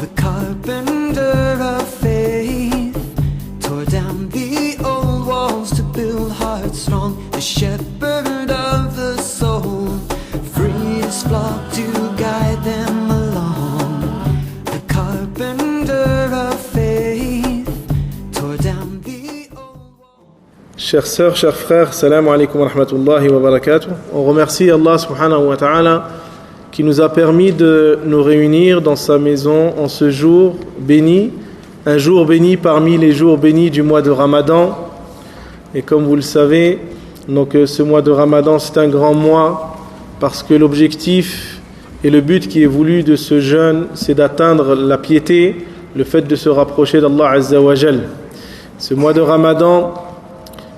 The carpenter of faith tore down the old walls to build hearts strong. The shepherd of the soul freed his flock to guide them along. The carpenter of faith tore down the old walls. Chères sœurs, chers frères, salam alaikum wa rahmatullahi wa barakatuh. On remercie Allah subhanahu wa ta'ala qui nous a permis de nous réunir dans sa maison en ce jour béni, un jour béni parmi les jours bénis du mois de Ramadan. Et comme vous le savez, donc ce mois de Ramadan c'est un grand mois parce que l'objectif et le but qui est voulu de ce jeûne, c'est d'atteindre la piété, le fait de se rapprocher d'Allah Azza wa Jal. Ce mois de Ramadan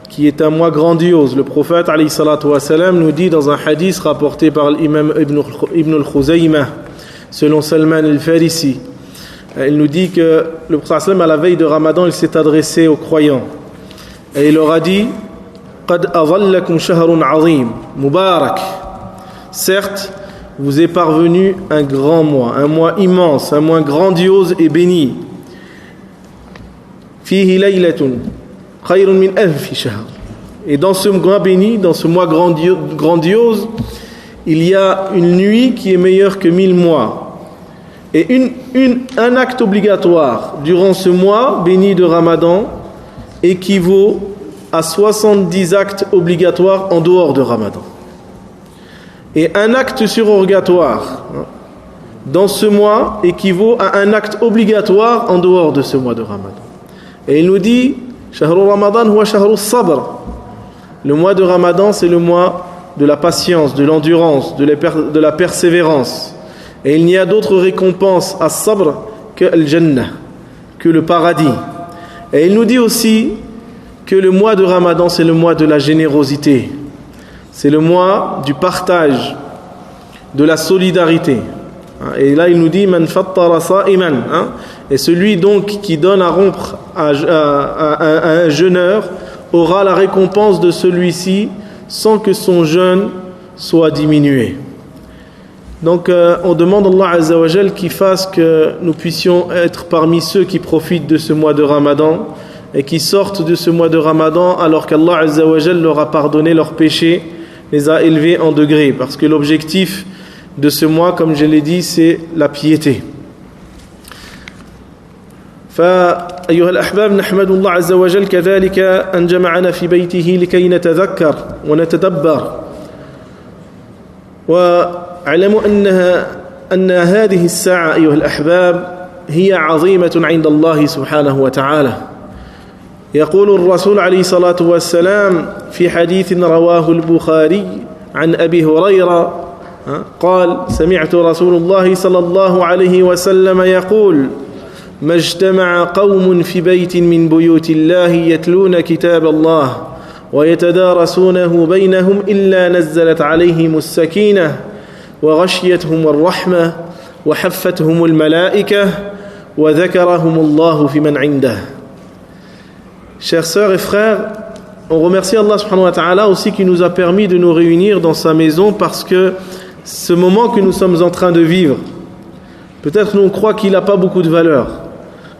qui est un mois grandiose. Le prophète alayhi salatu wa salam nous dit dans un hadith rapporté par l'imam Ibn al-Khuzaymah selon Salman al-Farisi, il nous dit que le prophète à la veille de Ramadan il s'est adressé aux croyants et il leur a dit قَدْ أَظَلَّكُمْ شَهْرٌ عَظِيمٌ مُبَارَكٌ. Certes, vous est parvenu un grand mois, un mois immense, un mois grandiose et béni. فِيهِ لَيْلَةٌ خَيْرٌ مِنْ أَلْفِ شَهْرٍ. Et dans ce mois béni, dans ce mois grandiose, il y a une nuit qui est meilleure que 1000 mois. Et un acte obligatoire durant ce mois béni de Ramadan équivaut à 70 actes obligatoires en dehors de Ramadan. Et un acte surogatoire dans ce mois équivaut à un acte obligatoire en dehors de ce mois de Ramadan. Et il nous dit Shahru Ramadan huwa shahru sabr. Le mois de Ramadan c'est le mois de la patience, de l'endurance, de la persévérance. Et il n'y a d'autre récompense à sabr que al-jannah, que le paradis. Et il nous dit aussi que le mois de Ramadan c'est le mois de la générosité. C'est le mois du partage, de la solidarité. Et là il nous dit man fattara sa'iman, et celui donc qui donne à rompre à un jeûneur aura la récompense de celui-ci sans que son jeûne soit diminué. Donc on demande à Allah Azza wa Jal qu'il fasse que nous puissions être parmi ceux qui profitent de ce mois de Ramadan et qui sortent de ce mois de Ramadan alors qu'Allah Azza wa Jal leur a pardonné leurs péchés, les a élevés en degrés, parce que l'objectif de ce mois, comme je l'ai dit, c'est la piété. فأيها الأحباب نحمد الله عز وجل كذلك أن جمعنا في بيته لكي نتذكر ونتدبر واعلموا أن هذه الساعة أيها الأحباب هي عظيمة عند الله سبحانه وتعالى. يقول الرسول عليه الصلاة والسلام في حديث رواه البخاري عن أبي هريرة قال سمعت رسول الله صلى الله عليه وسلم يقول ما اجتمع قوم في بيت من بيوت الله يتلون كتاب الله ويتدارسونه بينهم إلا نزلت عليهم السكينة وغشيتهم الرحمة وحفتهم الملائكة وذكرهم الله في من عنده. Chers sœurs et frères, on remercie Allah subhanahu wa ta'ala aussi qui nous a permis de nous réunir dans sa maison, parce que ce moment que nous sommes en train de vivre, peut-être nous on croit qu'il n'a pas beaucoup de valeur,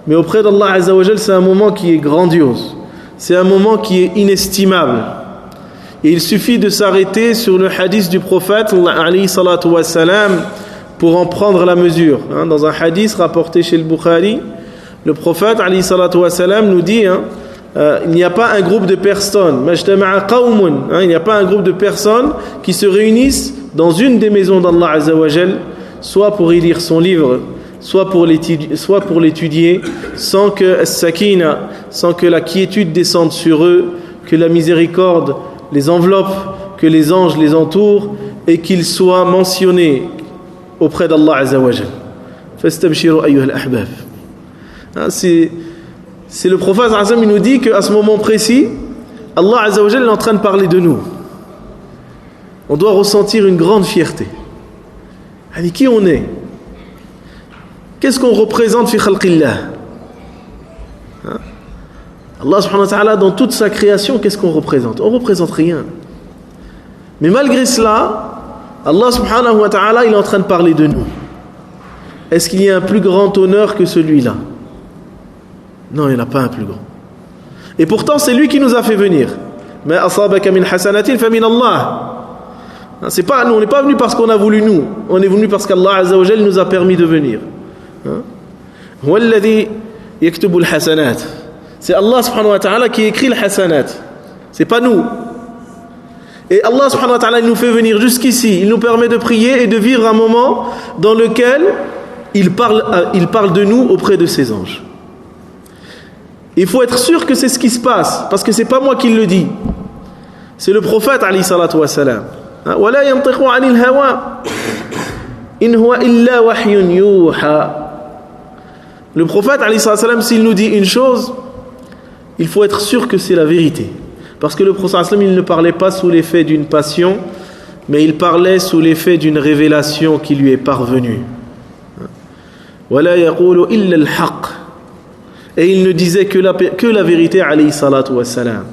mais auprès d'Allah Azza wa Jal c'est un moment qui est grandiose, c'est un moment qui est inestimable. Et il suffit de s'arrêter sur le hadith du prophète alayhi salatu wa salam pour en prendre la mesure. Dans un hadith rapporté chez le Bukhari, le prophète alayhi salatu wa salam nous dit il n'y a pas un groupe de personnes, il n'y a pas un groupe de personnes qui se réunissent dans une des maisons d'Allah Azza wa Jal, soit pour y lire son livre, soit pour l'étudier, sans que sakina, sans que la quiétude descende sur eux, que la miséricorde les enveloppe, que les anges les entourent, et qu'ils soient mentionnés auprès d'Allah Azza wa Jal. Fastabshiru ayyuha al-ahbab. C'est le prophète il nous dit qu'à ce moment précis, Allah Azza wa Jal est en train de parler de nous. On doit ressentir une grande fierté. Allez, qui on est? Qu'est-ce qu'on représente fi khalqillah? Allah subhanahu wa ta'ala, dans toute sa création, qu'est-ce qu'on représente? On ne représente rien. Mais malgré cela, Allah subhanahu wa ta'ala, il est en train de parler de nous. est-ce qu'il y a un plus grand honneur que celui-là? Non, il n'y en a pas un plus grand. Et pourtant, c'est lui qui nous a fait venir. Mais asabaka min hasanatin fa min Allah. C'est pas, nous, on n'est pas venu parce qu'on a voulu nous. On est venu parce qu'Allah Azza wa Jal nous a permis de venir. Huwa alladhi yaktubu al-hasanat. C'est Allah subhanahu wa ta'ala qui écrit le hasanat. C'est pas nous. Et Allah subhanahu wa ta'ala, il nous fait venir jusqu'ici. Il nous permet de prier et de vivre un moment dans lequel il parle de nous auprès de ses anges. Il faut être sûr que c'est ce qui se passe, parce que c'est pas moi qui le dis. C'est le prophète alayhi salatu wa salam. Wa la yantiqu 'anil hawa in huwa illa wahyun yuha. Le prophète alayhi salatu wa salam, s'il nous dit une chose, il faut être sûr que c'est la vérité. Parce que le prophète sallam, il ne parlait pas sous l'effet d'une passion, mais il parlait sous l'effet d'une révélation qui lui est parvenue. Wa la yaqulu illa al-haqq. Et il ne disait que la vérité alayhi salatu wa salam.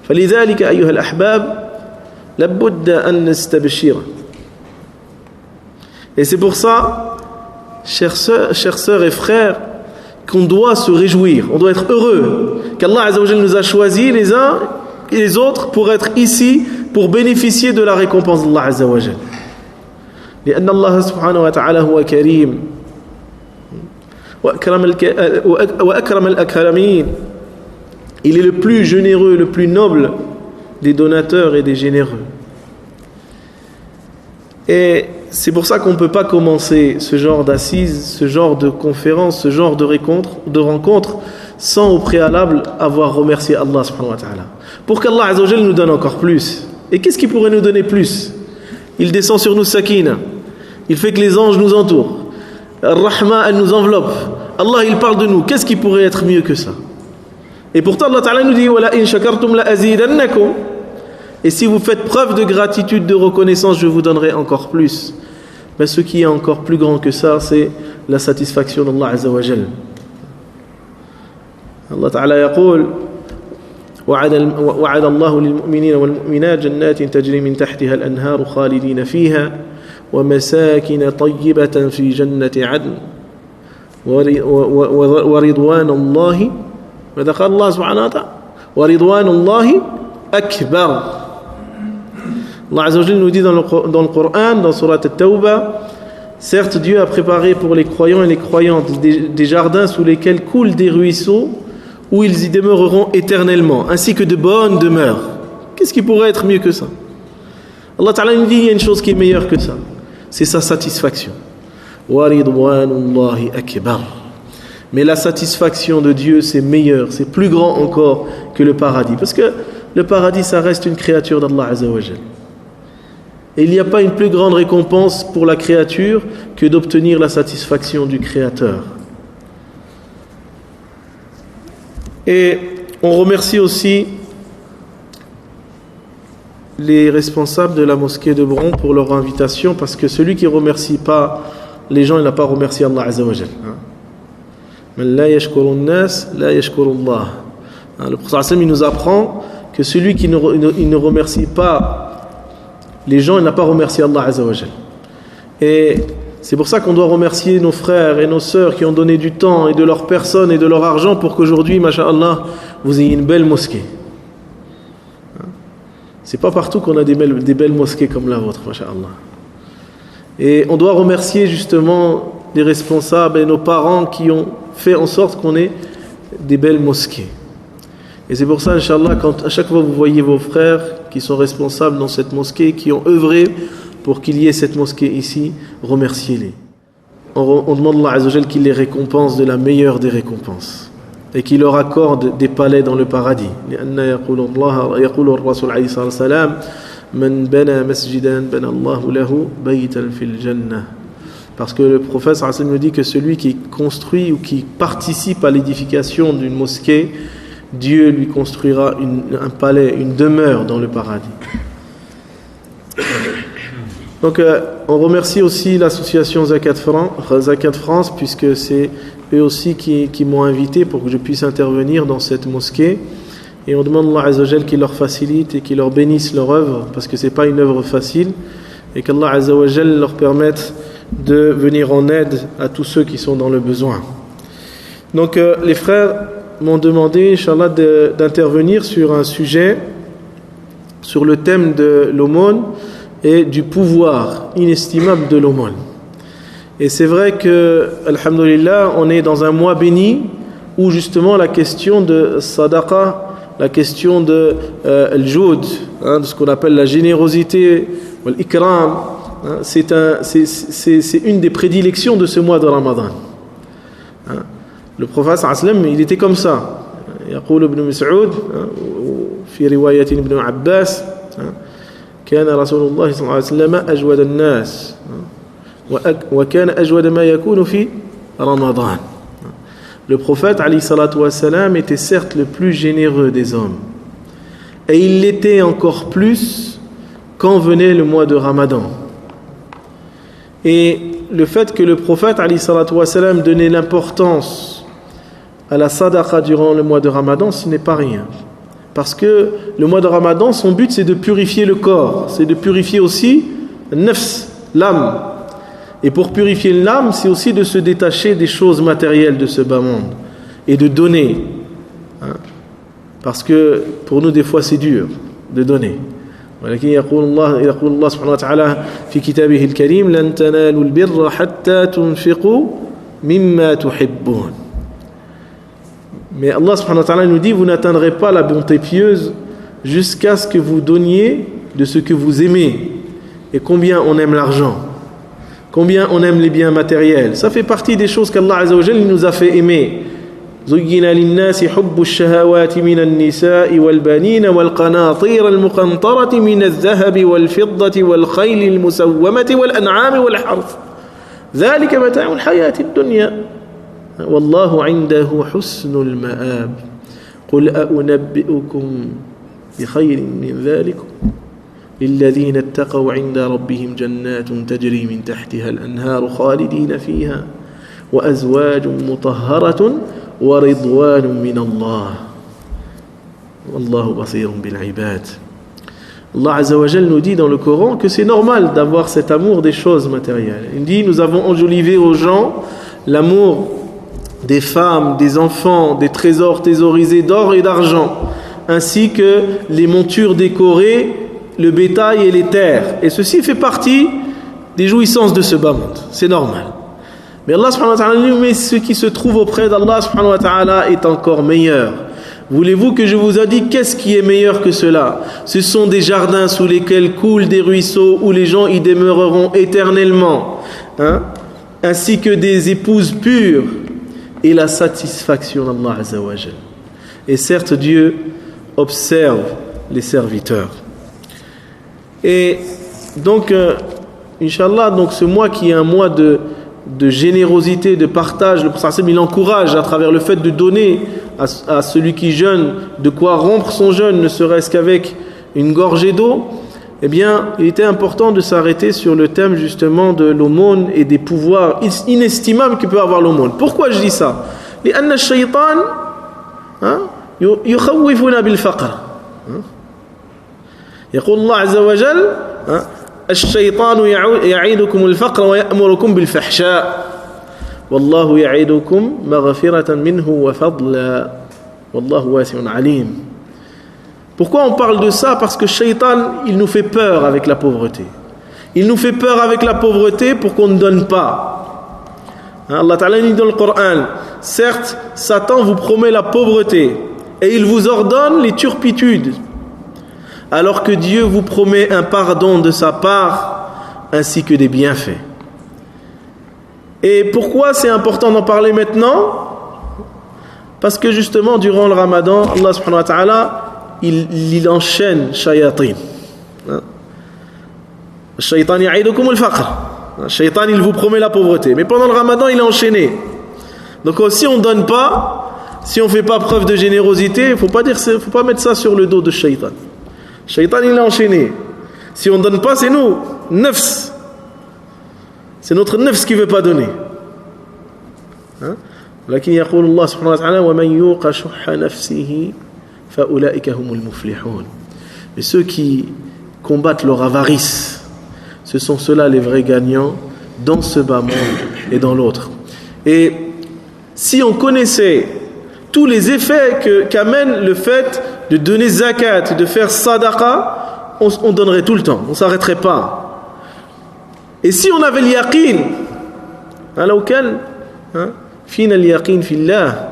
فلذلك أيها الأحباب لابد أن نستبشر. Et c'est pour ça, chers sœurs et frères, qu'on doit se réjouir, on doit être heureux qu'Allah Azza wa Jalla nous a choisis les uns et les autres pour être ici, pour bénéficier de la récompense d'Allah Azza wa Jalla. لأن الله سبحانه وتعالى هو كريم وأكرم الأكرمين. Il est le plus généreux, le plus noble des donateurs et des généreux. Et c'est pour ça qu'on ne peut pas commencer ce genre d'assises, ce genre de conférences, ce genre de rencontres sans au préalable avoir remercié Allah subhanahu wa ta'ala. Pour qu'Allah Azza wa Jalla nous donne encore plus. Et qu'est-ce qui pourrait nous donner plus? Il descend sur nous sakina. Il fait que les anges nous entourent. Ar-Rahma, elle nous enveloppe. Allah, il parle de nous. Qu'est-ce qui pourrait être mieux que ça? Et pourtant, Allah Ta'ala nous dit وَلَئِن شَكَرْتُمْ لَأَزِيدَنَّكُمْ. Et si vous faites preuve de gratitude, de reconnaissance, je vous donnerai encore plus. Mais ce qui est encore plus grand que ça, c'est la satisfaction d'Allah Azza wa Jal. Allah Ta'ala يقول وعد الله للمؤمنين والمؤمنات جنات تجري من تحتها الأنهار خالدين فيها ومساكن طيبة في جنة عدن ورضوان الله. ماذا قال الله سبحانه وتعالى؟ ورضوان الله أكبر. Allah Azza wa Jalla nous dit dans le Coran, dans Surat At-Tawbah, certes Dieu a préparé pour les croyants et les croyantes des jardins sous lesquels coulent des ruisseaux où ils y demeureront éternellement, ainsi que de bonnes demeures. Qu'est-ce qui pourrait être mieux que ça? Allah Ta'ala nous dit il y a une chose qui est meilleure que ça, c'est sa satisfaction. Waridwanullahi akbar. Mais la satisfaction de Dieu, c'est meilleur, c'est plus grand encore que le paradis. Parce que le paradis, ça reste une créature d'Allah Azza wa Jalla. Et il n'y a pas une plus grande récompense pour la créature que d'obtenir la satisfaction du Créateur. Et on remercie aussi les responsables de la mosquée de Bron pour leur invitation, parce que celui qui ne remercie pas les gens, il n'a pas remercié Allah Azza wa Jalla. Man la yashkuru an-nas, la yashkuru Allah. Le prophète il nous apprend que celui qui ne remercie pas les gens, il n'a pas remercié Allah Azza wa Jalla. Et c'est pour ça qu'on doit remercier nos frères et nos sœurs qui ont donné du temps et de leur personne et de leur argent pour qu'aujourd'hui, masha'Allah, vous ayez une belle mosquée. C'est pas partout qu'on a des belles mosquées comme la vôtre, masha'Allah. Et on doit remercier justement les responsables et nos parents qui ont fait en sorte qu'on ait des belles mosquées. Et c'est pour ça, Inch'Allah, quand à chaque fois vous voyez vos frères qui sont responsables dans cette mosquée, qui ont œuvré pour qu'il y ait cette mosquée ici, remerciez-les. On demande à Allah Azza wa Jalla qu'il les récompense de la meilleure des récompenses et qu'il leur accorde des palais dans le paradis. لأن يقول الرسول عليه الصلاة والسلام من بنى مسجدا بنى الله له بيتا في الجنة. Parce que le prophète sallallahu alayhi wa sallam nous dit que celui qui construit ou qui participe à l'édification d'une mosquée, Dieu lui construira un palais, une demeure dans le paradis. Donc on remercie aussi l'association Zakat France, puisque c'est eux aussi qui m'ont invité pour que je puisse intervenir dans cette mosquée. Et on demande à Allah Azza wa Jalla qu'il leur facilite et qu'il leur bénisse leur œuvre, parce que c'est pas une œuvre facile, et qu'Allah Azza wa Jalla leur permette de venir en aide à tous ceux qui sont dans le besoin. Donc les frères m'ont demandé, Inch'Allah, d'intervenir sur un sujet, sur le thème de l'aumône et du pouvoir inestimable de l'aumône. Et c'est vrai que, alhamdulillah, on est dans un mois béni où justement la question de sadaqa, la question de al-joud, de ce qu'on appelle la générosité, l'ikram, c'est une des prédilections de ce mois de Ramadan. Le prophète sallam, il était comme ça. يقول ابن مسعود في رواية ابن عباس كان رسول الله صلى الله عليه وسلم أجود الناس وكان أجود ما يكون في رمضان. Le prophète alayhi salatu wassalam était certes le plus généreux des hommes, et il l'était encore plus quand venait le mois de Ramadan. Et le fait que le prophète alayhi salatu wassalam donnait l'importance à la sadaqa durant le mois de Ramadan, ce n'est pas rien. Parce que le mois de Ramadan, son but c'est de purifier le corps, c'est de purifier aussi le nafs, l'âme. Et pour purifier l'âme, c'est aussi de se détacher des choses matérielles de ce bas monde et de donner. Parce que pour nous, des fois, c'est dur de donner. ولكن يقول الله سبحانه وتعالى في كتابه الكريم لن تنالوا البر حتى تنفقوا مما تحبون. Mais Allah subhanahu wa ta'ala nous dit, vous n'atteindrez pas la bonté pieuse jusqu'à ce que vous donniez de ce que vous aimez. Et combien on aime l'argent, combien on aime les biens matériels. Ça fait partie des choses qu'Allah Azza wa Jalla nous a fait aimer. زين للناس حب الشهوات من النساء والبنين والقناطير المقنطرة من الذهب والفضة والخيل المسومة والأنعام والحرث ذلك متاع الحياة الدنيا والله عنده حسن المآب قل أنبئكم بخير من ذلكم للذين اتقوا عند ربهم جنات تجري من تحتها الأنهار خالدين فيها وأزواج مطهرة ورضوان من الله والله بصير بالعباد. Allah Azza wa Jalla nous dit dans le Coran que c'est normal d'avoir cet amour des choses matérielles. Il dit, nous avons enjolivé aux gens l'amour des femmes, des enfants, des trésors thésaurisés d'or et d'argent, ainsi que les montures décorées, le bétail et les terres. Et ceci fait partie des jouissances de ce bas monde. C'est normal. Mais Allah subhanahu wa ta'ala dit, mais ce qui se trouve auprès d'Allah subhanahu wa ta'ala est encore meilleur. Voulez-vous que je vous ai dit qu'est-ce qui est meilleur que cela? Ce sont des jardins sous lesquels coulent des ruisseaux où les gens y demeureront éternellement, ainsi que des épouses pures et la satisfaction d'Allah Azza wa Jalla. Et certes, Dieu observe les serviteurs. Et donc, Inch'Allah, donc ce mois qui est un mois de générosité, de partage, le prophète il encourage à travers le fait de donner à celui qui jeûne de quoi rompre son jeûne, ne serait-ce qu'avec une gorgée d'eau. Eh bien, il était important de s'arrêter sur le thème justement de l'aumône et des pouvoirs inestimables que peut avoir l'aumône. Pourquoi je dis ça? لأن الشيطان يخوفنا بالفقر. يقول الله عز وجل الشيطان يعيدكم الفقر ويأمركم بالفحشاء والله يعيدكم مغفرة منه وفضلا والله واسع عليم. Pourquoi on parle de ça? Parce que Shaitan, il nous fait peur avec la pauvreté. Il nous fait peur avec la pauvreté pour qu'on ne donne pas. Allah Ta'ala dit dans le Coran, certes, Satan vous promet la pauvreté et il vous ordonne les turpitudes, alors que Dieu vous promet un pardon de sa part ainsi que des bienfaits. Et pourquoi c'est important d'en parler maintenant? Parce que justement, durant le Ramadan, Allah subhanahu wa ta'ala, il enchaîne shayatin. Shaitan ya'idukum al-faqr. Shaitan, il vous promet la pauvreté. Mais pendant le Ramadan, il est enchaîné. Donc si on ne donne pas, si on ne fait pas preuve de générosité, il ne faut pas mettre ça sur le dos de Shaitan. Shaitan, il est enchaîné. Si on ne donne pas, c'est nous, nafs. C'est notre nafs qui ne veut pas donner. لكن يقول الله سبحانه وتعالى ومن يوق شح نفسه فأولئك هم المفلحون. Mais ceux qui combattent leur avarice, ce sont ceux-là les vrais gagnants, dans ce bas monde et dans l'autre. Et si on connaissait tous les effets qu'amène le fait de donner zakat, de faire sadaqa, on donnerait tout le temps, on ne s'arrêterait pas. Et si on avait l'yaqin, alors quel فينا اليقين في الله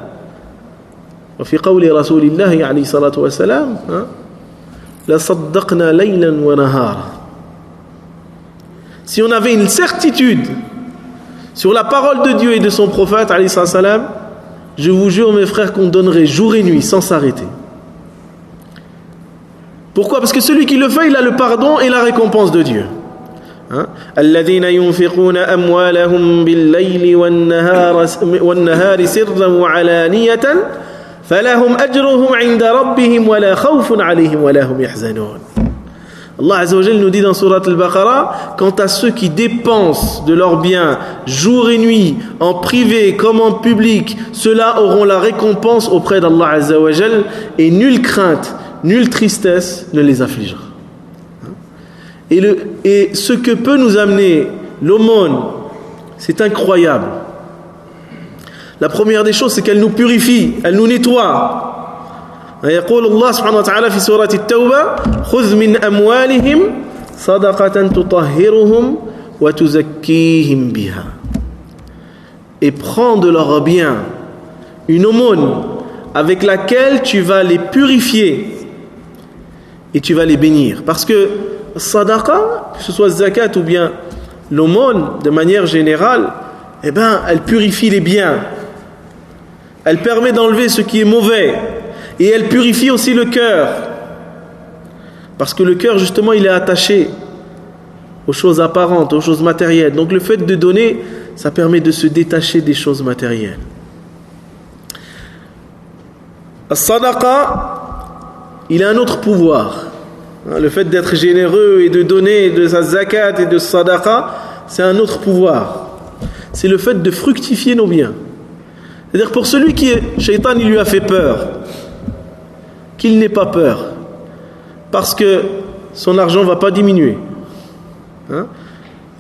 وفي قول رسول الله عليه الصلاة والسلام لصدقنا ليلا ونهارا. Si on avait une certitude sur la parole de Dieu et de son prophète alayhi salam, je vous jure mes frères qu'on donnerait jour et nuit sans s'arrêter. Pourquoi? Parce que celui qui le fait, il a le pardon et la récompense de Dieu. الذين ينفقون أموالهم بالليل والنهار سرا وعلانية فلهم أجرهم عند ربهم ولا خوف عليهم ولا هم يحزنون. Allah Azza wa Jalla nous dit dans Surat Al-Baqarah, quant à ceux qui dépensent de leurs biens jour et nuit, en privé comme en public, ceux-là auront la récompense auprès d'Allah Azza wa Jalla et nulle crainte, nulle tristesse ne les affligera. Et ce que peut nous amener l'aumône, c'est incroyable. La première des choses, c'est qu'elle nous purifie, elle nous nettoie. يقول الله سبحانه وتعالى في سورة التوبة خذ من أموالهم صدقة تطهرهم وتزكيهم بها. Et prends de leurs biens une aumône avec laquelle tu vas les purifier et tu vas les bénir. Parce que sadaqa, que ce soit zakat ou bien l'aumône de manière générale, elle purifie les biens. Elle permet d'enlever ce qui est mauvais. Et elle purifie aussi le cœur. Parce que le cœur, justement, il est attaché aux choses apparentes, aux choses matérielles. Donc le fait de donner, ça permet de se détacher des choses matérielles. As-sadaqa, il a un autre pouvoir. Le fait d'être généreux et de donner de sa zakat et de sadaqa, c'est un autre pouvoir. C'est le fait de fructifier nos biens. C'est-à-dire pour celui qui est shaitan, il lui a fait peur, qu'il n'ait pas peur, parce que son argent ne va pas diminuer.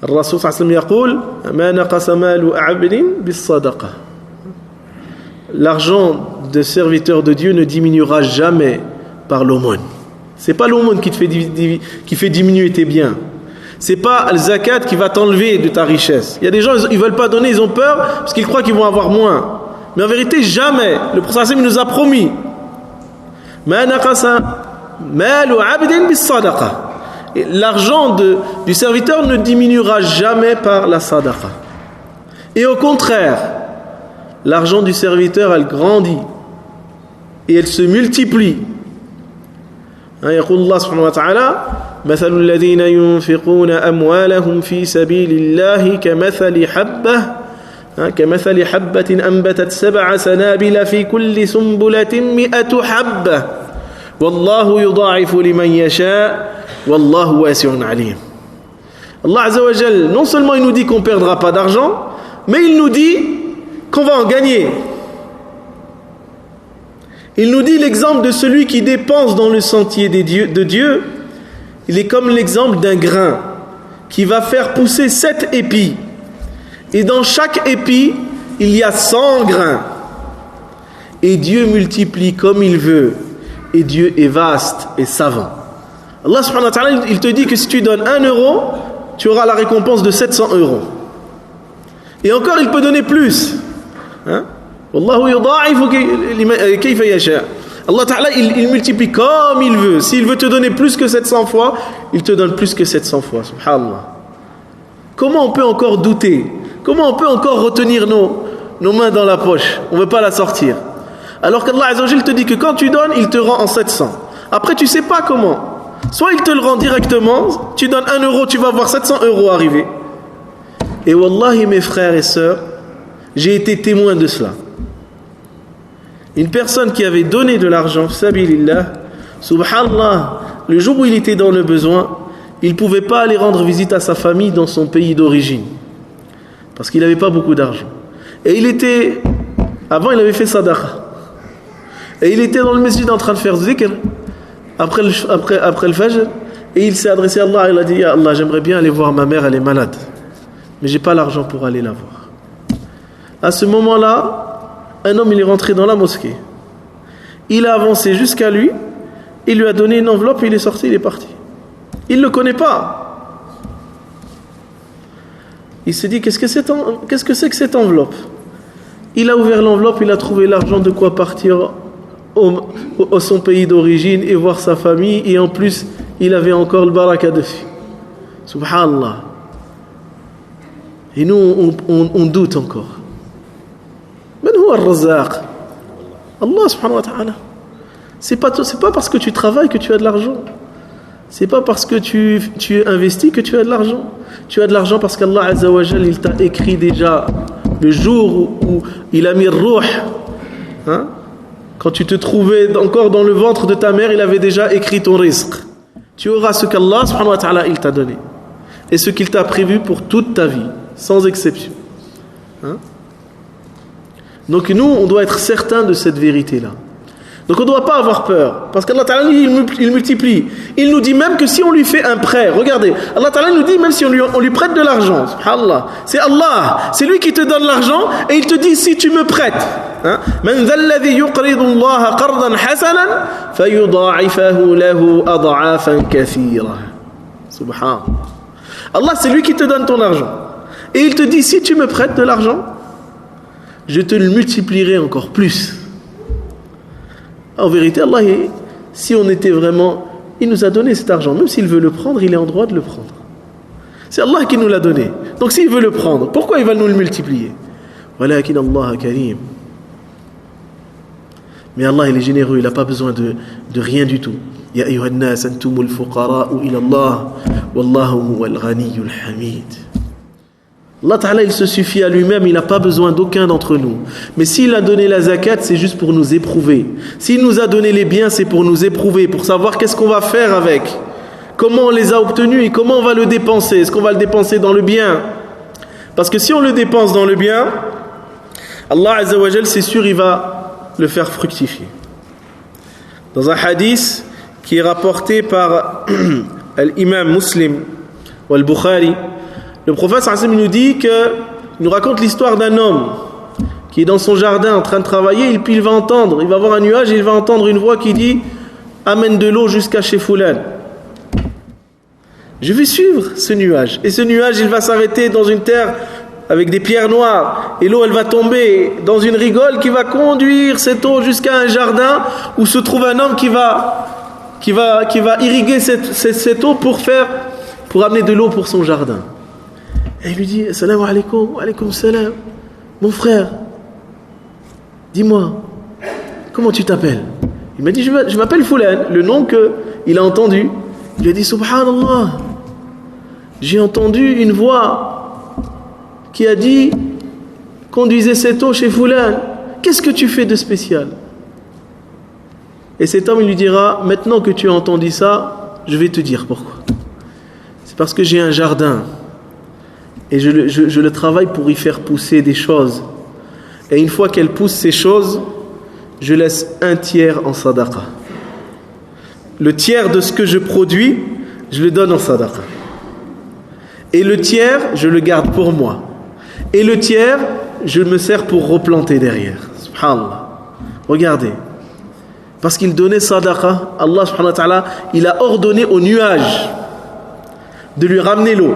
Ar-Rasul sallallahu alayhi wa sallam ma naqasa malu 'abdin bis-sadaqa. L'argent de serviteur de Dieu ne diminuera jamais par l'aumône. C'est pas l'aumône qui fait diminuer tes biens. C'est pas le zakat qui va t'enlever de ta richesse. Il y a des gens, ils veulent pas donner, ils ont peur parce qu'ils croient qu'ils vont avoir moins. Mais en vérité, jamais. Le prophète il nous a promis. L'argent du serviteur ne diminuera jamais par la sadaqa. Et au contraire, l'argent du serviteur, elle grandit et elle se multiplie. يقول الله سبحانه وتعالى مثل الذين ينفقون أموالهم في سبيل الله كمثل حبة أنبتت 7 سنابل في كل سنبلة 100 حبة والله يضاعف لمن يشاء والله واسع عليم. Allah Azza wa Jal, non seulement il nous dit qu'on ne perdra pas d'argent, mais il nous dit qu'on va en gagner. Il nous dit l'exemple de celui qui dépense dans le sentier de Dieu. Il est comme l'exemple d'un grain qui va faire pousser 7 épis. Et dans chaque épi, il y a 100 grains. Et Dieu multiplie comme il veut. Et Dieu est vaste et savant. Allah subhanahu wa ta'ala, il te dit que si tu donnes 1 euro, tu auras la récompense de 700 euros. Et encore, il peut donner plus. Wallahu yudha'ifu kayfa yasha. Allah Ta'ala, il multiplie comme il veut. S'il veut te donner plus que 700 fois, il te donne plus que 700 fois. Subhanallah. Comment on peut encore douter? Comment on peut encore retenir nos mains dans la poche? On ne veut pas la sortir. Alors qu'Allah Azza wa Jalla te dit que quand tu donnes, il te rend en 700. Après, tu ne sais pas comment. Soit il te le rend directement, tu donnes 1 euro, tu vas voir 700 euros arriver. Et wallahi, mes frères et sœurs, j'ai été témoin de cela. Une personne qui avait donné de l'argent, sabilillah, subhanallah, le jour où il était dans le besoin, il ne pouvait pas aller rendre visite à sa famille dans son pays d'origine. Parce qu'il n'avait pas beaucoup d'argent. Et avant il avait fait sadaqa. Et il était dans le masjid en train de faire zikr, après le fajr, et il s'est adressé à Allah, il a dit, Ya Allah, j'aimerais bien aller voir ma mère, elle est malade. mais j'ai pas l'argent pour aller la voir. À ce moment-là, un homme il est rentré dans la mosquée. Il a avancé jusqu'à lui, il lui a donné une enveloppe, il est sorti, il est parti. Il ne le connaît pas. Il s'est dit, qu'est-ce que c'est que cette enveloppe? Il a ouvert l'enveloppe, il a trouvé l'argent de quoi partir à son pays d'origine et voir sa famille, et en plus, il avait encore le baraka dessus. Subhanallah. Et nous, on doute encore. Man huwa ar-Razzaq? Allah subhanahu wa ta'ala. C'est pas parce que tu travailles que tu as de l'argent. C'est pas parce que tu investis que tu as de l'argent. Tu as de l'argent parce qu'Allah Azza wa Jal, il t'a écrit déjà le jour où il a mis le ruh. Hein? Quand tu te trouvais encore dans le ventre de ta mère, il avait déjà écrit ton rizq. Tu auras ce qu'Allah subhanahu wa ta'ala il t'a donné. Et ce qu'il t'a prévu pour toute ta vie, sans exception. Hein? Donc nous, on doit être certain de cette vérité-là. Donc on ne doit pas avoir peur. Parce qu'Allah Ta'ala, il multiplie. Il nous dit même que si on lui fait un prêt, regardez, Allah Ta'ala nous dit même si on lui prête de l'argent, subhanallah, c'est Allah, c'est lui qui te donne l'argent et il te dit si tu me prêtes. Man dhal ladhi yuqridu Allah qardan hasanan fayudha'ifahu lahu ad'afan kathira. Subhanallah. Allah, c'est lui qui te donne ton argent. Et il te dit si tu me prêtes de l'argent, je te le multiplierai encore plus. En vérité, Allah, si on était vraiment... Il nous a donné cet argent. Même s'il veut le prendre, il est en droit de le prendre. C'est Allah qui nous l'a donné. Donc s'il veut le prendre, pourquoi il va nous le multiplier? Walakin Allah karim. Mais Allah, il est généreux, il n'a pas besoin de rien du tout. Ya ayyuhan nas antumul fuqara'u ila Allah wallahu huwal ghaniyyul hamid. Allah Ta'ala, il se suffit à lui-même, il n'a pas besoin d'aucun d'entre nous. Mais s'il a donné la zakat, c'est juste pour nous éprouver. S'il nous a donné les biens, c'est pour nous éprouver, pour savoir qu'est-ce qu'on va faire avec, comment on les a obtenus et comment on va le dépenser. Est-ce qu'on va le dépenser dans le bien? Parce que si on le dépense dans le bien, Allah Azza wa Jal, c'est sûr, il va le faire fructifier. Dans un hadith qui est rapporté par l'imam Muslim ou al-Bukhari, le prophète sallallahu alayhi wa sallam nous dit il nous raconte l'histoire d'un homme qui est dans son jardin en train de travailler, et puis il va voir un nuage et il va entendre une voix qui dit amène de l'eau jusqu'à chez Foulan. Je vais suivre ce nuage, et ce nuage il va s'arrêter dans une terre avec des pierres noires, et l'eau elle va tomber dans une rigole qui va conduire cette eau jusqu'à un jardin où se trouve un homme qui va irriguer cette eau pour amener de l'eau pour son jardin. Et il lui dit, salam alaikum, wa alaikum salam. Mon frère, dis-moi, comment tu t'appelles? Il m'a dit, je m'appelle Foulan, le nom qu'il a entendu. Il lui a dit, subhanallah, j'ai entendu une voix qui a dit, conduisez cette eau chez Foulan. Qu'est-ce que tu fais de spécial? Et cet homme, il lui dira, maintenant que tu as entendu ça, je vais te dire pourquoi. C'est parce que j'ai un jardin. Et je le travaille pour y faire pousser des choses. Et une fois qu'elle pousse ces choses, je laisse un tiers en sadaqa. Le tiers de ce que je produis, je le donne en sadaqa. Et le tiers, je le garde pour moi. Et le tiers, je me sers pour replanter derrière. Subhanallah. Regardez. Parce qu'il donnait sadaqa, Allah subhanahu wa ta'ala, il a ordonné au nuage de lui ramener l'eau.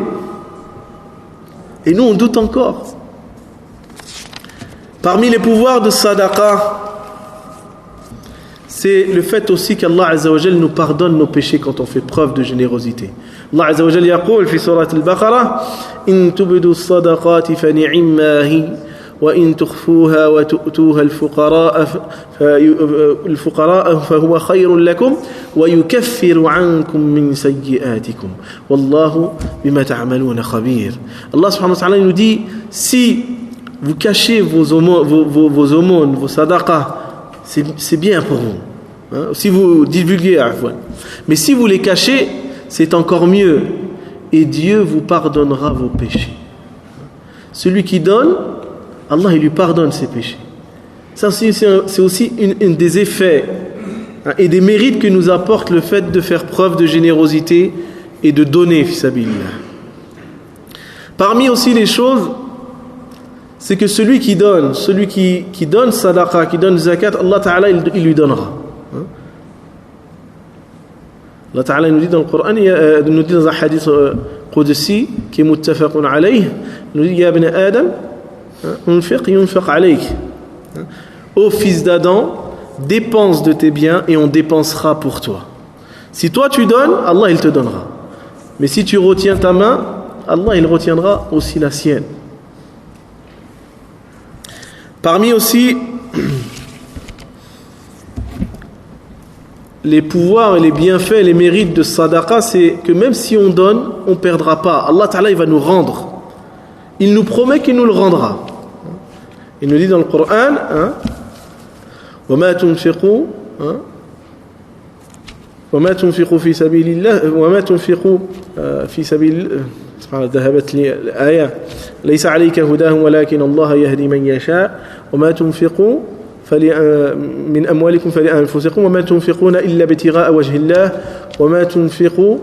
Et nous, on doute encore. Parmi les pouvoirs de sadaqa, c'est le fait aussi qu'Allah Azza wa Jal nous pardonne nos péchés quand on fait preuve de générosité. Allah Azza wa Jal yaqul fi surat al-Baqarah in tubdu as-sadaqati fa ni'ma hi wa in tukhfuha wa tu'tuha al-fuqara fa huwa khayrun lakum wa yukaffiru 'ankum min sayyi'atikum wallahu bima ta'maluna khabir. Allah subhanahu wa ta'ala nous dit, si vous cachez vos aumônes, vos sadaqas, c'est bien pour vous. Hein? Si vous divulguez, mais si vous les cachez, c'est encore mieux. Et Dieu vous pardonnera vos péchés. Celui qui donne, Allah il lui pardonne ses péchés. Ça aussi, c'est aussi une des effets et des mérites que nous apporte le fait de faire preuve de générosité et de donner, fisabilillah. Parmi aussi les choses, c'est que celui qui donne sadaqa, qui donne zakat, Allah Ta'ala, il lui donnera. Allah Ta'ala nous dit dans le Coran, nous dit dans un hadith qudsi qui est muttafaqun alayh, nous dit ya ibn Adam, unfiq yunfaq alayk. Ô fils d'Adam, dépense de tes biens et on dépensera pour toi. Si toi tu donnes, Allah il te donnera. Mais si tu retiens ta main, Allah il retiendra aussi la sienne. Parmi aussi les pouvoirs et les bienfaits, les mérites de sadaqa, c'est que même si on donne, on ne perdra pas. Allah Ta'ala, il va nous rendre. Il nous promet qu'il nous le rendra. Il nous dit dans le Coran, وَمَا تُنْفِقُوا وَمَا تُنْفِقُوا فِي سَبِيلِ اللَّهِ وَمَا تُنْفِقُوا فِي سَبِيلِ ذهبت لي الآية ليس عليك هداهم ولكن الله يهدي من يشاء وما تنفقوا من أموالكم فلأنفسكم وما تنفقون إلا ابتغاء وجه الله وما تنفقوا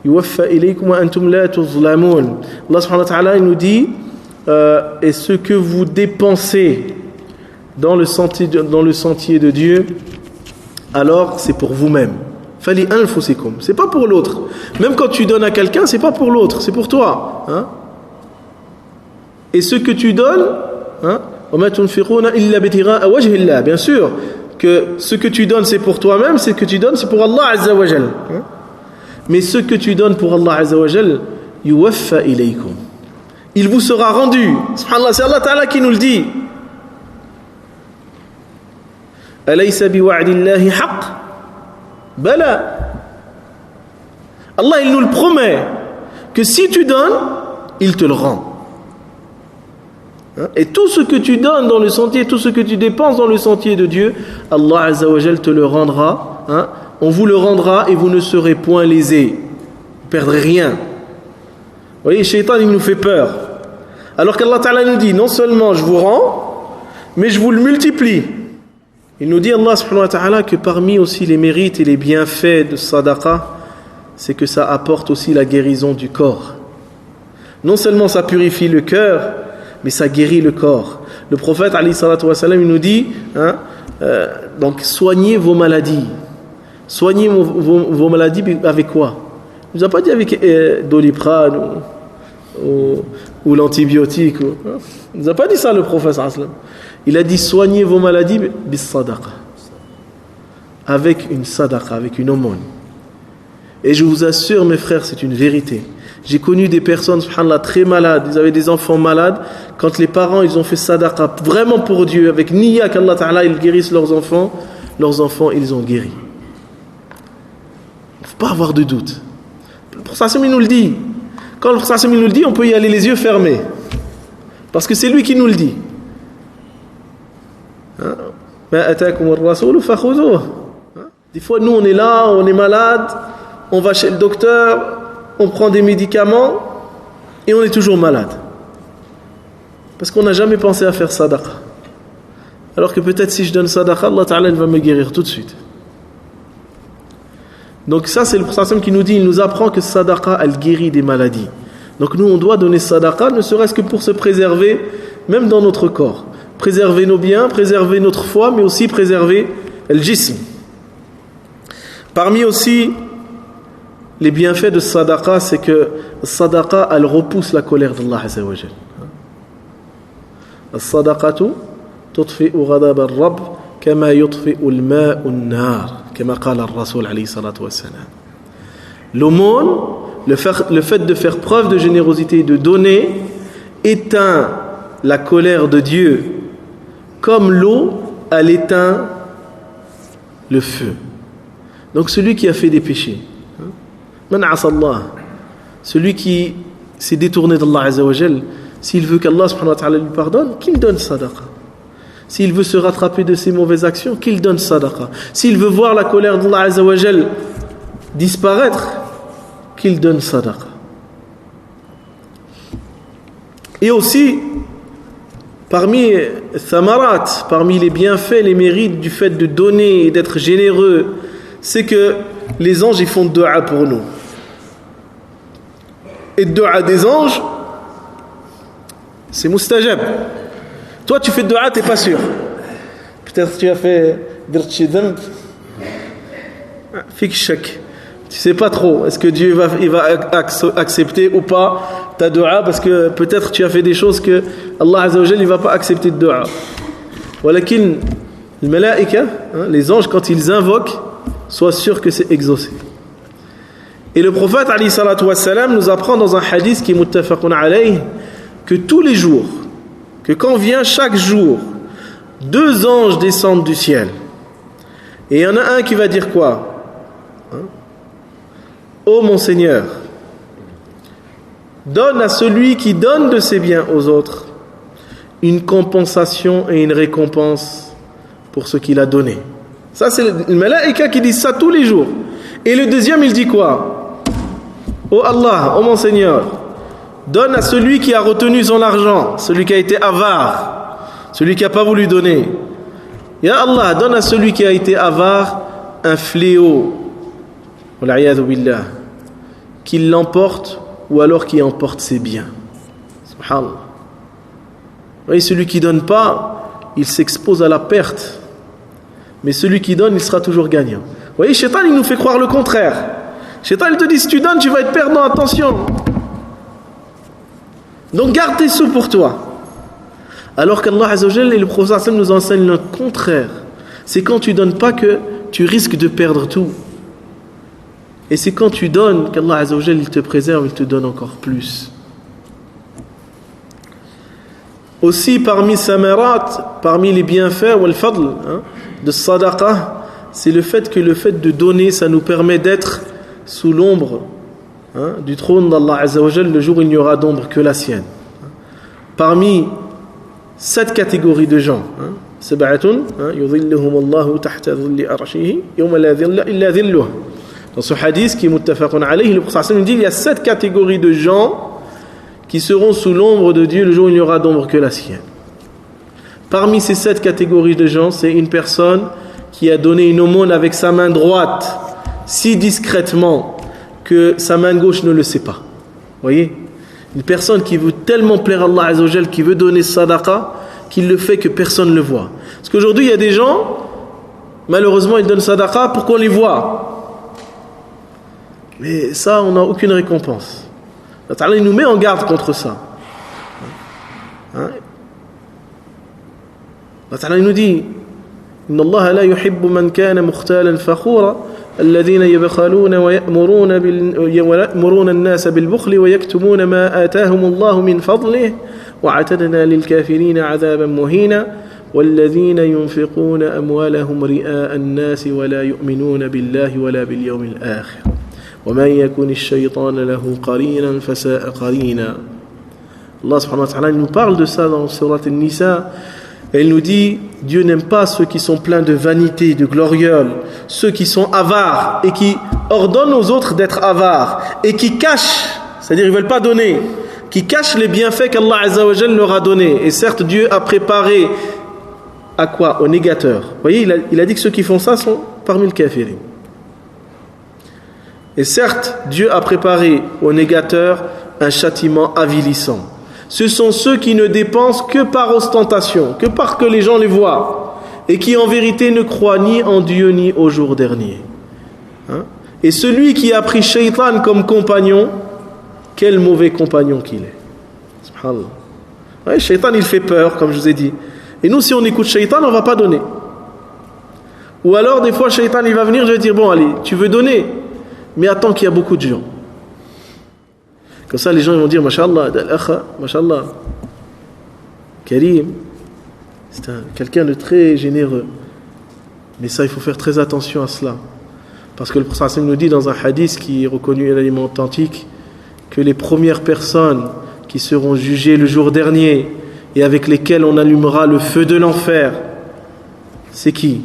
يوفى إليكم وأنتم لا تظلمون. Allah subhanahu wa ta'ala nous dit et ce que vous dépensez dans le sentier de Dieu, alors c'est pour vous-même. Fali anfusikum, c'est pas pour l'autre. Même quand tu donnes à quelqu'un, c'est pas pour l'autre, c'est pour toi. Et ce que tu donnes, bien sûr que ce que tu donnes c'est pour toi-même, ce que tu donnes c'est pour Allah Azza wa Jal. Mais ce que tu donnes pour Allah Azza wa Jal, yuwaffa ilaykum. Il vous sera rendu. Subhanallah, c'est Allah Ta'ala qui nous le dit. Alaysa biwa'dillahi haqq? Bala. Allah il nous le promet que si tu donnes, il te le rend. Et tout ce que tu donnes dans le sentier, tout ce que tu dépenses dans le sentier de Dieu, Allah Azza wa Jal te le rendra. On vous le rendra et vous ne serez point lésés. Vous ne perdrez rien. Vous voyez, Shaitan il nous fait peur. Alors qu'Allah Ta'ala nous dit, non seulement je vous rends, mais je vous le multiplie. Il nous dit Allah subhanahu wa ta'ala que parmi aussi les mérites et les bienfaits de sadaqa, c'est que ça apporte aussi la guérison du corps. Non seulement ça purifie le cœur, mais ça guérit le corps. Le prophète alayhi salatu wa salam, il nous dit donc soignez vos maladies. Soignez vos maladies avec quoi? Il ne nous a pas dit avec Doliprane ou l'antibiotique. Il ne nous a pas dit ça le prophète sallallahu alayhi wa sallam. Il a dit soignez vos maladies bis sadaqa, avec une sadaqa, avec une aumône. Et je vous assure mes frères, c'est une vérité. J'ai connu des personnes, subhanallah, très malades, ils avaient des enfants malades, quand les parents ils ont fait sadaqa vraiment pour Dieu, avec niya qu'Allah Ta'ala ils guérissent leurs enfants ils ont guéri. Il ne faut pas avoir de doute. Le prophète il nous le dit. Quand le prophète il nous le dit, on peut y aller les yeux fermés. Parce que c'est lui qui nous le dit. Des fois nous on est là, on est malade, on va chez le docteur, on prend des médicaments et on est toujours malade parce qu'on n'a jamais pensé à faire sadaqa, alors que peut-être si je donne sadaqa, Allah Ta'ala va me guérir tout de suite. Donc ça c'est le prophète qui nous dit, il nous apprend que sadaqa elle guérit des maladies. Donc nous on doit donner sadaqa, ne serait-ce que pour se préserver même dans notre corps, préserver nos biens, préserver notre foi, mais aussi préserver le jism. Parmi aussi les bienfaits de sadaqa, c'est que sadaqa elle repousse la colère d'Allah Azza wa Jal. As-sadaqatu tudfi'u ghadab ar-rabb kama yudfi'u al-ma'u an-nar, kama qala ar-rasul alayhi salatu wassalam. L'aumône, le fait de faire preuve de générosité et de donner éteint la colère de Dieu comme l'eau elle éteint le feu. Donc celui qui a fait des péchés, man asa Allah, celui qui s'est détourné d'Allah Azza wa Jal, s'il veut qu'Allah subhanahu wa ta'ala lui pardonne, qu'il donne sadaqa. S'il veut se rattraper de ses mauvaises actions, qu'il donne sadaqa. S'il veut voir la colère d'Allah Azza wa Jal disparaître, qu'il donne sadaqa. Et aussi parmi thamarat, parmi les bienfaits, les mérites du fait de donner et d'être généreux, c'est que les anges ils font dua pour nous. Et dua des anges, C'est mustajab. Toi, tu fais dua, t'es pas sûr. Peut-être tu as fait dirti dhanb. Fik shak. Tu sais pas trop. Est-ce que Dieu va accepter ou pas ta dua, parce que peut-être tu as fait des choses que Allah Azza wa Jalla, il va pas accepter de dua. Walakin les malaïka, les anges, quand ils invoquent, sois sûr que c'est exaucé. Et le prophète alayhi salatu wassalam nous apprend dans un hadith qui est muttafaqun alayh que tous les jours, que quand vient chaque jour, 2 anges descendent du ciel. Et il y en a un qui va dire quoi? Ô mon Seigneur, donne à celui qui donne de ses biens aux autres une compensation et une récompense pour ce qu'il a donné. Ça, c'est le malaïka qui dit ça tous les jours. Et le deuxième, il dit quoi? Ô Allah, ô mon Seigneur, donne à celui qui a retenu son argent, celui qui a été avare, celui qui n'a pas voulu donner. Ya Allah, donne à celui qui a été avare un fléau, wal'iyadhu billah, qu'il l'emporte ou alors qu'il emporte ses biens. Subhanallah. Vous voyez, celui qui ne donne pas, il s'expose à la perte. Mais celui qui donne, il sera toujours gagnant. Vous voyez, Shaitan, il nous fait croire le contraire. Shaitan, il te dit, si tu donnes, tu vas être perdant, attention. Donc garde tes sous pour toi. Alors qu'Allah Azza wa Jalla et le prophète nous enseignent le contraire. C'est quand tu donnes pas que tu risques de perdre tout. Et c'est quand tu donnes qu'Allah Azza wa Jalla, il te préserve, il te donne encore plus. Aussi parmi samarat, parmi les bienfaits wal fadl de sadaqa, c'est le fait de donner, ça nous permet d'être sous l'ombre du trône d'Allah Azza wa Jalla le jour où il n'y aura d'ombre que la sienne. Parmi 7 catégories de gens, sab'atun yudhilluhum Allahu tahta dhilli arshihi yawma la dhilla illa dhilluh. Dans ce hadith qui est muttafaqun alayhi, le prophète nous dit il y a 7 catégories de gens qui seront sous l'ombre de Dieu le jour où il n'y aura d'ombre que la sienne. Parmi ces 7 catégories de gens, c'est une personne qui a donné une aumône avec sa main droite, si discrètement que sa main gauche ne le sait pas. Vous voyez? Une personne qui veut tellement plaire à Allah Azza wa Jalla, qui veut donner sadaqa, qu'il le fait que personne ne le voit. Parce qu'aujourd'hui, il y a des gens, malheureusement, ils donnent sadaqa pour qu'on les voie. Mais ça, on n'a aucune récompense. Allah nous met en garde contre ça. Allah nous dit Inna Allah la yuhibbu man kana mukhtalan fakhura alladhina yabkhaluna wa ya'muruna an-nasa bil bukhli wa yaktumuna ma atahum Allah min fadlihi wa atadna lil kafirina 'adhaban muhina والذين ينفقون أموالهم رئاء الناس ولا يؤمنون بالله ولا باليوم الآخر ومن يكن الشيطان له قرينا فساء قرينا. Allah subhanahu wa ta'ala nous parle de ça dans Surat An-Nisa. Il nous dit Dieu n'aime pas ceux qui sont pleins de vanité, de glorioles, ceux qui sont avares et qui ordonnent aux autres d'être avares et qui cachent, c'est-à-dire ils ne veulent pas donner, qui cachent les bienfaits qu'Allah Azza wa Jalla leur a donnés. Et certes, Dieu a préparé à quoi? Aux négateurs. Vous voyez, il a dit que ceux qui font ça sont parmi le kafirin. Et certes, Dieu a préparé aux négateurs un châtiment avilissant. Ce sont ceux qui ne dépensent que par ostentation, que par que les gens les voient, et qui en vérité ne croient ni en Dieu ni au jour dernier. Et celui qui a pris Shaitan comme compagnon, quel mauvais compagnon qu'il est. Subhanallah. Ouais, Shaitan, il fait peur, comme je vous ai dit. Et nous, si on écoute Shaitan, on ne va pas donner. Ou alors, des fois, Shaitan, il va venir, je vais dire, bon, allez, tu veux donner, mais attends qu'il y a beaucoup de gens. Comme ça, les gens ils vont dire, Masha'Allah, Dal-Akha, Masha'Allah, Karim, c'est quelqu'un de très généreux. Mais ça, il faut faire très attention à cela. Parce que le prophète nous dit dans un hadith qui est reconnu un élément authentique, que les premières personnes qui seront jugées le jour dernier et avec lesquelles on allumera le feu de l'enfer, c'est qui?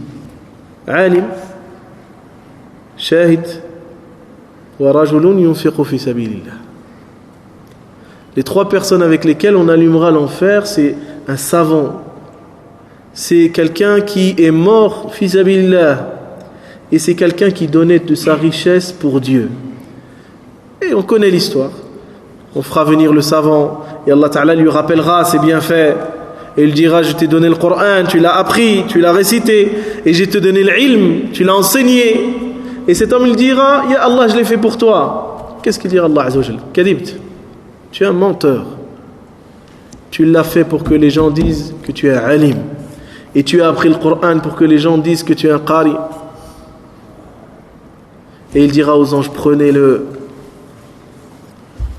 Alim, Shahid, wa rajulun yunfiqu fi sabilillah. Les 3 personnes avec lesquelles on allumera l'enfer, c'est un savant, c'est quelqu'un qui est mort fi sabilillah, et c'est quelqu'un qui donnait de sa richesse pour Dieu. Et on connaît l'histoire. On fera venir le savant, et Allah Ta'ala lui rappellera ses bienfaits. Et il dira, je t'ai donné le Coran, tu l'as appris, tu l'as récité, et je t'ai donné l'ilm, tu l'as enseigné. Et cet homme il dira, Ya Allah, je l'ai fait pour toi. Qu'est-ce qu'il dira Allah Azza wa Jal? Kadibt, tu es un menteur. Tu l'as fait pour que les gens disent que tu es alim. Et tu as appris le Coran pour que les gens disent que tu es un qari. Et il dira aux anges, prenez-le,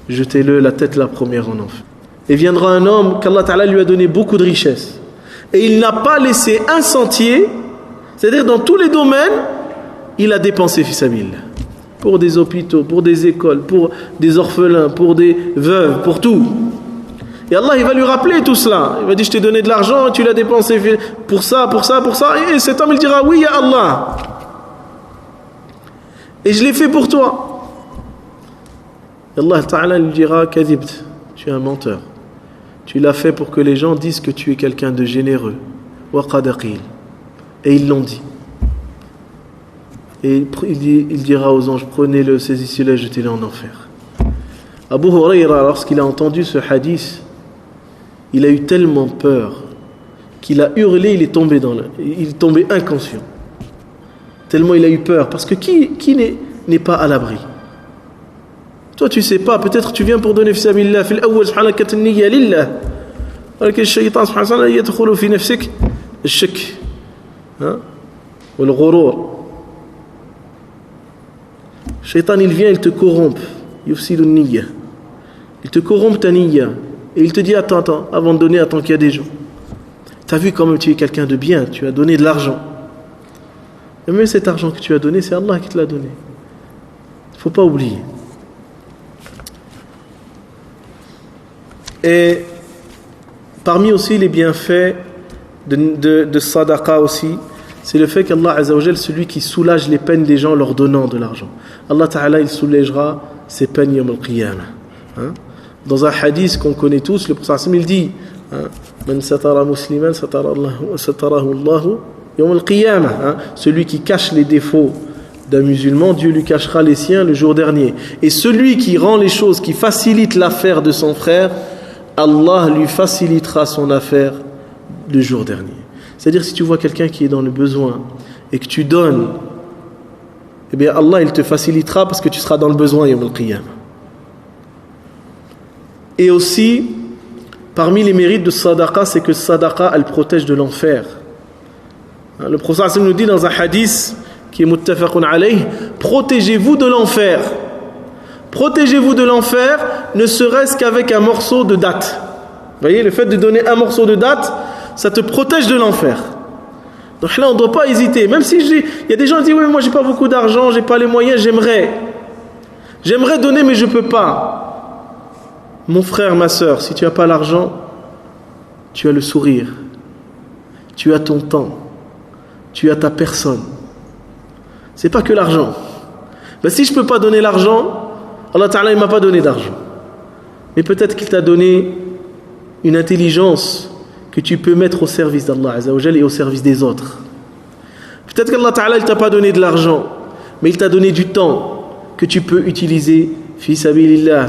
jetez-le la tête la première en enfer. Et viendra un homme qu'Allah Ta'ala lui a donné beaucoup de richesses. Et il n'a pas laissé un sentier, c'est-à-dire dans tous les domaines, il a dépensé fi sabilillah. Pour des hôpitaux, pour des écoles, pour des orphelins, pour des veuves, pour tout. Et Allah il va lui rappeler tout cela. Il va dire, je t'ai donné de l'argent, tu l'as dépensé pour ça, pour ça, pour ça. Et cet homme il dira, oui ya Allah. Et je l'ai fait pour toi. Et Allah Ta'ala lui dira, Kadibt, tu es un menteur. Tu l'as fait pour que les gens disent que tu es quelqu'un de généreux. Et ils l'ont dit. Et il dira aux anges, prenez-le, saisissez-le, jetez-le en enfer. Abu Huraira, lorsqu'il a entendu ce hadith, il a eu tellement peur qu'il a hurlé, il est tombé inconscient. Tellement il a eu peur. Parce que qui n'est pas à l'abri? Toi tu sais pas, peut-être tu viens pour donner fi sabilillah, fil awwal subhanaka tanniya lillah. ولكن الشيطان سبحانه وتعالى يدخل في نفسك الشك والغرور. Shaitan il vient, il te corrompt, yufsidu niyya. Il te corrompt ta niyya et il te dit attends, avant de donner, attends qu'il y a des gens. Tu as vu quand même tu es quelqu'un de bien, tu as donné de l'argent. Et même cet argent que tu as donné, c'est Allah qui te l'a donné. Il ne faut pas oublier. Et parmi aussi les bienfaits de sadaqa aussi, c'est le fait qu'Allah Azza wa Jal, celui qui soulage les peines des gens leur donnant de l'argent. Allah Ta'ala, il soulagera ses peines yawm al-qiyamah. Dans un hadith qu'on connaît tous, le prophète il dit Man satara musliman satarahu Allahu yawm al-qiyamah. Celui qui cache les défauts d'un musulman, Dieu lui cachera les siens le jour dernier. Et celui qui rend les choses, qui facilite l'affaire de son frère, Allah lui facilitera son affaire le jour dernier. C'est-à-dire si tu vois quelqu'un qui est dans le besoin et que tu donnes, eh bien Allah il te facilitera parce que tu seras dans le besoin yawm al-qiyamah. Et aussi parmi les mérites de sadaqa, c'est que sadaqa elle protège de l'enfer. Le prophète nous dit dans un hadith qui est muttafaqun alayh, protégez-vous de l'enfer. Protégez-vous de l'enfer, ne serait-ce qu'avec un morceau de date. Vous voyez, le fait de donner un morceau de date, ça te protège de l'enfer. Donc là, on ne doit pas hésiter. Même si il y a des gens qui disent, oui, moi, j'ai pas beaucoup d'argent, j'ai pas les moyens, j'aimerais donner, mais je peux pas. Mon frère, ma soeur, si tu n'as pas l'argent, tu as le sourire, tu as ton temps, tu as ta personne. C'est pas que l'argent. Ben, si je peux pas donner l'argent, Allah Ta'ala il m'a pas donné d'argent. Mais peut-être qu'il t'a donné une intelligence que tu peux mettre au service d'Allah Azza wa Jal et au service des autres. Peut-être qu'Allah Ta'ala il t'a pas donné de l'argent, mais il t'a donné du temps que tu peux utiliser fi sabilillah.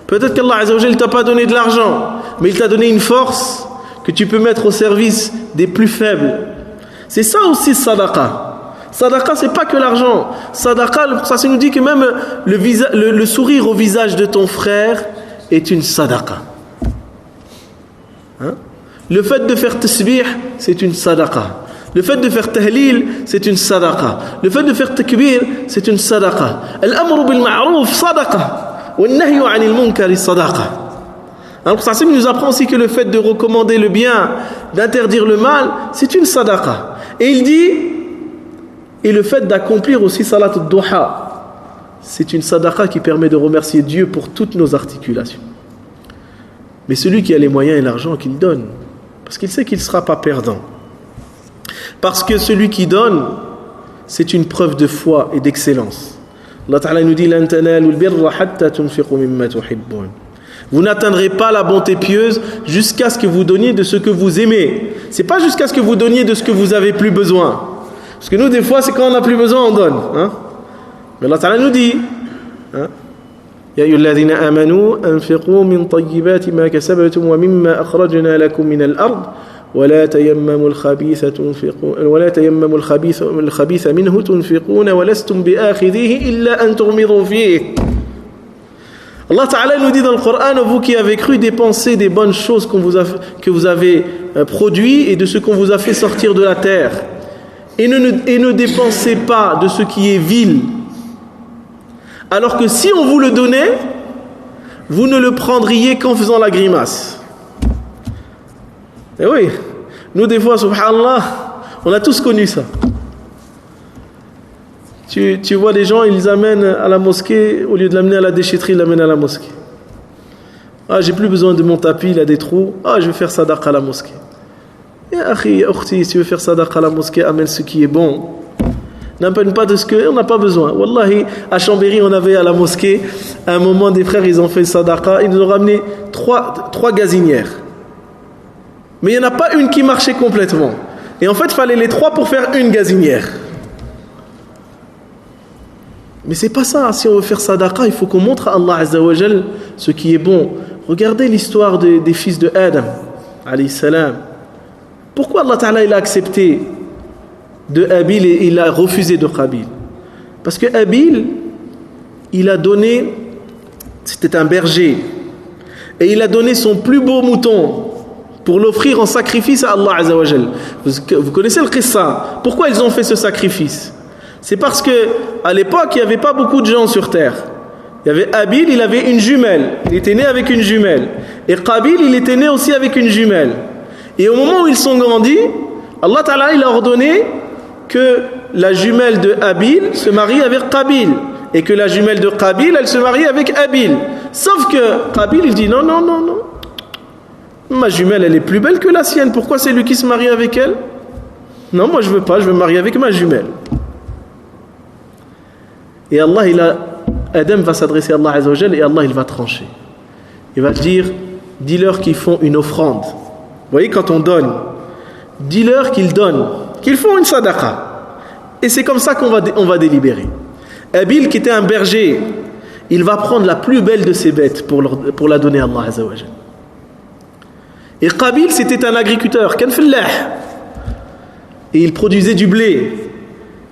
Peut-être qu'Allah Azza wa Jal il t'a pas donné de l'argent, mais il t'a donné une force que tu peux mettre au service des plus faibles. C'est ça aussi sadaqa. Sadaqa, c'est pas que l'argent. Sadaqa, ça nous dit que même le sourire au visage de ton frère est une sadaqa. Le fait de faire tasbih, c'est une sadaqa. Le fait de faire tahlil, c'est une sadaqa. Le fait de faire takbir, c'est une sadaqa. Al-amru bil ma'ruf, sadaqa. Wal-nahyu 'anil munkari, sadaqa. Alors, ça nous apprend aussi que le fait de recommander le bien, d'interdire le mal, c'est une sadaqa. Et il dit, et le fait d'accomplir aussi salat al-duha, c'est une sadaqa qui permet de remercier Dieu pour toutes nos articulations. Mais celui qui a les moyens et l'argent, qu'il donne, parce qu'il sait qu'il ne sera pas perdant. Parce que celui qui donne, c'est une preuve de foi et d'excellence. Allah Ta'ala nous dit lan tanalu al-birra hatta tunfiqu mimma tuhibbun. Vous n'atteindrez pas la bonté pieuse jusqu'à ce que vous donniez de ce que vous aimez. C'est pas jusqu'à ce que vous donniez de ce que vous avez plus besoin. Parce que nous, des fois, c'est quand on n'a plus besoin, on donne. Mais Allah Ta'ala nous dit يا أيها الذين آمنوا أنفقوا من طيبات ما كسبتم ومما أخرجنا لكم من الأرض ولا تيمموا الخبيث منه تنفقون ولستم بآخذيه إلا أن تغمضوا فيه. Allah Ta'ala nous dit dans le Coran, vous qui avez cru dépenser des bonnes choses que vous avez produit et de ce qu'on vous a fait sortir de la terre, et ne dépensez pas de ce qui est vil, alors que si on vous le donnait, vous ne le prendriez qu'en faisant la grimace. Et oui, nous des fois, subhanallah, on a tous connu ça. Tu vois des gens, ils amènent à la mosquée, au lieu de l'amener à la déchetterie, ils l'amènent à la mosquée. Ah, j'ai plus besoin de mon tapis, il a des trous. Ah, je vais faire sadaqa à la mosquée. Et akhi, si tu veux faire sadaqa à la mosquée, amène ce qui est bon. N'amène pas de ce qu'on n'a pas besoin. Wallahi, à Chambéry, on avait à la mosquée, à un moment, des frères, ils ont fait sadaqa, ils nous ont ramené trois gazinières. Mais il n'y en a pas une qui marchait complètement. Et en fait, il fallait les 3 pour faire une gazinière. Mais c'est pas ça. Si on veut faire sadaqa, il faut qu'on montre à Allah Azza wa Jal ce qui est bon. Regardez l'histoire des fils de Adam, alayhi salam. Pourquoi Allah Ta'ala il a accepté de Abil et il a refusé de Qabil? Parce que Abil, il a donné, c'était un berger, et il a donné son plus beau mouton pour l'offrir en sacrifice à Allah Azza wa Jal. Vous connaissez le qissa. Pourquoi ils ont fait ce sacrifice? C'est parce que à l'époque, il n'y avait pas beaucoup de gens sur terre. Il y avait Abil, il avait une jumelle. Il était né avec une jumelle. Et Qabil, il était né aussi avec une jumelle. Et au moment où ils sont grandis, Allah Ta'ala, il a ordonné que la jumelle de Abil se marie avec Qabil. Et que la jumelle de Qabil, elle se marie avec Abil. Sauf que Qabil, il dit non. Ma jumelle, elle est plus belle que la sienne. Pourquoi c'est lui qui se marie avec elle? Non, moi je veux pas, je veux me marier avec ma jumelle. Et Adam va s'adresser à Allah Azza wa Jal et Allah il va trancher. Il va dire, dis-leur qu'ils font une offrande. Vous voyez, quand on donne, dis-leur qu'ils donnent, qu'ils font une sadaqa. Et c'est comme ça qu'on va délibérer. Abil, qui était un berger, il va prendre la plus belle de ses bêtes pour la donner à Allah Azza wa Jal. Et Qabil, c'était un agriculteur, kan fillah. Et il produisait du blé.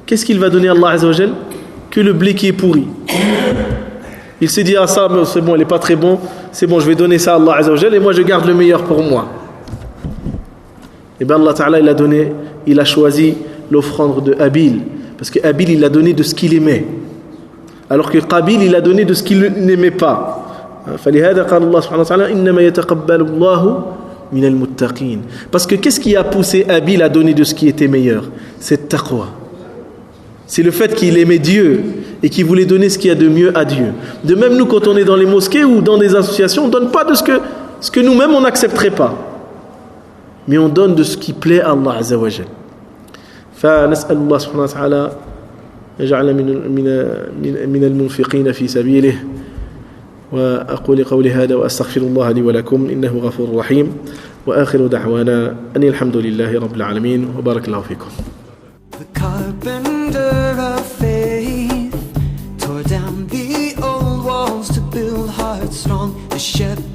Qu'est-ce qu'il va donner à Allah Azza wa Jal? Que le blé qui est pourri. Il s'est dit, ah ça c'est bon, il n'est pas très bon, c'est bon, je vais donner ça à Allah Azza wa Jal et moi je garde le meilleur pour moi. Et bien Allah Ta'ala il a choisi l'offrande de Abil, parce que Abil il a donné de ce qu'il aimait, alors que Qabil il a donné de ce qu'il n'aimait pas. فلهذا قال الله سبحانه وتعالى إنما يتقبل الله من المتقين. Parce que qu'est-ce qui a poussé Abil à donner de ce qui était meilleur? C'est taqwa. C'est le fait qu'il aimait Dieu et qu'il voulait donner ce qu'il y a de mieux à Dieu. De même, nous, quand on est dans les mosquées ou dans des associations, on ne donne pas de ce que nous-mêmes, on n'accepterait pas. Mais on donne de ce qui plaît à Allah Azza wa Jal. فنسأل الله سبحانه وتعالى يجعلنا من المنفقين في سبيله وأقول قولي هذا وأستغفر الله لي ولكم إنه غفور رحيم وآخر دعوانا أن الحمد لله رب العالمين وبارك الله فيكم. The carpenter of faith tore down the old walls to build hearts strong. The shepherd